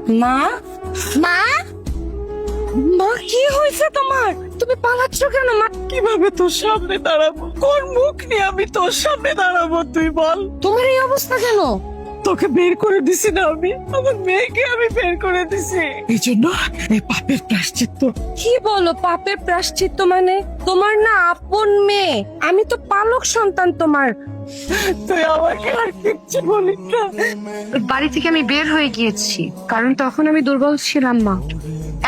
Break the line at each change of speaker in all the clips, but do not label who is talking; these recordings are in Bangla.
মা, মা, মা, কি হয়েছে তোমার? তুমি পালাচ্ছ কেন মা?
কিভাবে তোর সামনে দাঁড়াবো? কোন মুখ নিয়ে আমি তোর সামনে দাঁড়াবো তুই বল?
তোমার এই অবস্থা কেন?
তোকে বের করে দিছি না আমি, আমার মেয়েকে আমি বের করে দিছি। এই জন্য এই পাপের প্রায়শ্চিত্ত।
কি বলো পাপের প্রায়শ্চিত্ত? মানে তোমার না আপন মেয়ে, আমি তো পালক সন্তান তোমার।
তুই আমাকে আর কিচ্ছু বলিস না।
বাড়ি থেকে আমি বের হয়ে গিয়েছি, কারণ তখন আমি দুর্বল ছিলাম মা।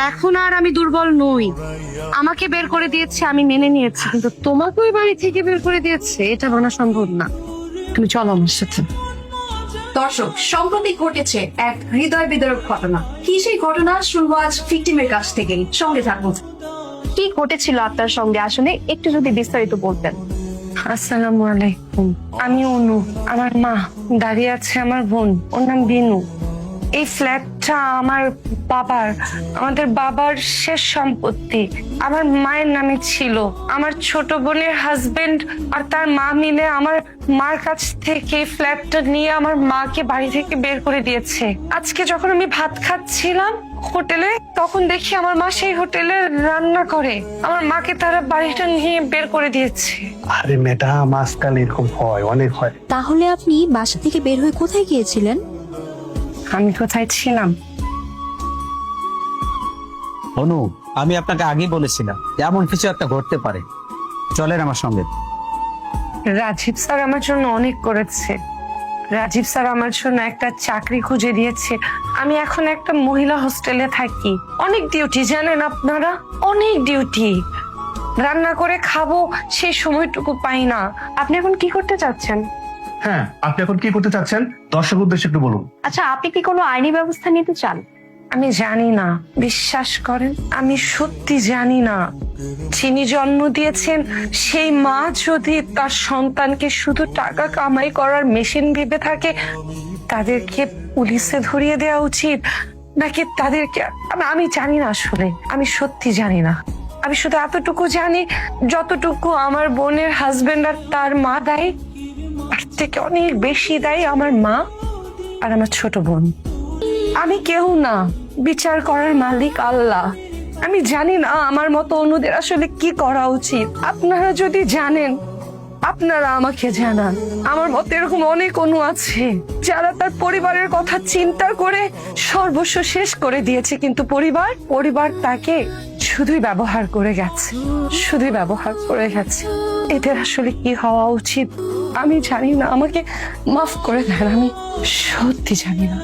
এখন আর আমি দুর্বল নই। আমাকে বের করে দিয়েছে, আমি মেনে নিয়েছি, কিন্তু তোমাকে ওই বাড়ি থেকে বের করে দিয়েছে, এটা মানা সম্ভব না। তুমি চলো আমার সাথে।
দর্শক, সম্প্রতি ঘটেছে এক হৃদয় বিদারক ঘটনা। কি সেই ঘটনা শুনবো আজ ভিকটিমের কাছ থেকেই। সঙ্গে থাকুন। কি ঘটেছিল আপনার সঙ্গে আসলে একটু যদি বিস্তারিত বলতেন।
আসসালামু আলাইকুম। আমি অনু, আমার মা, দাঁড়িয়ে আছে আমার বোন, ওর নাম বিনু। এই ফ্ল্যাটটা আমার বাবার, আমাদের বাবার শেষ সম্পত্তি। আমার মায়ের নামে ছিল। আমার ছোট বোনের হাজবেন্ড আর তার মা মিলে আমার মার কাছ থেকে ফ্ল্যাটটা নিয়ে আমার মাকে বাড়ি থেকে বের করে দিয়েছে। আজকে যখন আমি ভাত খাচ্ছিলাম হোটেলে, তখন দেখি আমার মা সেই হোটেলে রান্না করে। আমার মাকে তারা বাড়িটা নিয়ে বের করে দিয়েছে।
আরে ম্যাডাম, আজকাল এরকম হয়, অনেক হয়।
তাহলে আপনি বাসা থেকে বের হয়ে কোথায় গিয়েছিলেন?
আমি কোথায় ছিলাম?
অনু, আমি আপনাকে আগেই বলেছিলাম এমন কিছু একটা ঘটতে পারে। চলেন আমার সঙ্গে।
রাজীব স্যার আমার জন্য অনেক করেছে। রাজীব স্যার আমার জন্য একটা চাকরি খুঁজে দিয়েছে। আমি এখন একটা মহিলা হোস্টেলে থাকি। অনেক ডিউটি, জানেন আপনারা, অনেক ডিউটি। রান্না করে খাবো সেই সময়টুকু পাই না। আপনি এখন কি করতে চাচ্ছেন?
হ্যাঁ, আপনি এখন কি করতে চাচ্ছেন দর্শক উদ্দেশ্যে একটু বলুন।
আচ্ছা, আপনি কি কোনো আইনি ব্যবস্থা নিতে চান?
আমি জানি না, বিশ্বাস করেন, আমি সত্যি জানি না। যিনি জন্ম দিয়েছেন সেই মা যদি তার সন্তানকে শুধু টাকা কামাই করার মেশিন ভেবে থাকে, তাদেরকে পুলিশে ধরিয়ে দেওয়া উচিত নাকি তাদেরকে, আমি জানি না। আসলে আমি সত্যি জানি না। আমি শুধু এতটুকু জানি, যতটুকু আমার বোনের হাজবেন্ড আর তার মা দায়ী, তার থেকে অনেক বেশি দায়ী আমার মা আর আমার ছোট বোন। আমি কেউ না, বিচার করার মালিক আল্লাহ। আমি জানি না আমার মতো অন্যদের আসলে কি করা উচিত। আপনারা যদি জানেন, আপনারা আমাকে জানান। আমার মতো এরকম অনেক অনু আছে যারা তার পরিবারের কথা চিন্তা করে সর্বস্ব শেষ করে দিয়েছে, কিন্তু পরিবার তাকে শুধুই ব্যবহার করে গেছে, শুধুই ব্যবহার করে গেছে। এদের আসলে কি হওয়া উচিত আমি জানি না। আমাকে মাফ করে দেন, আমি সত্যি জানি না।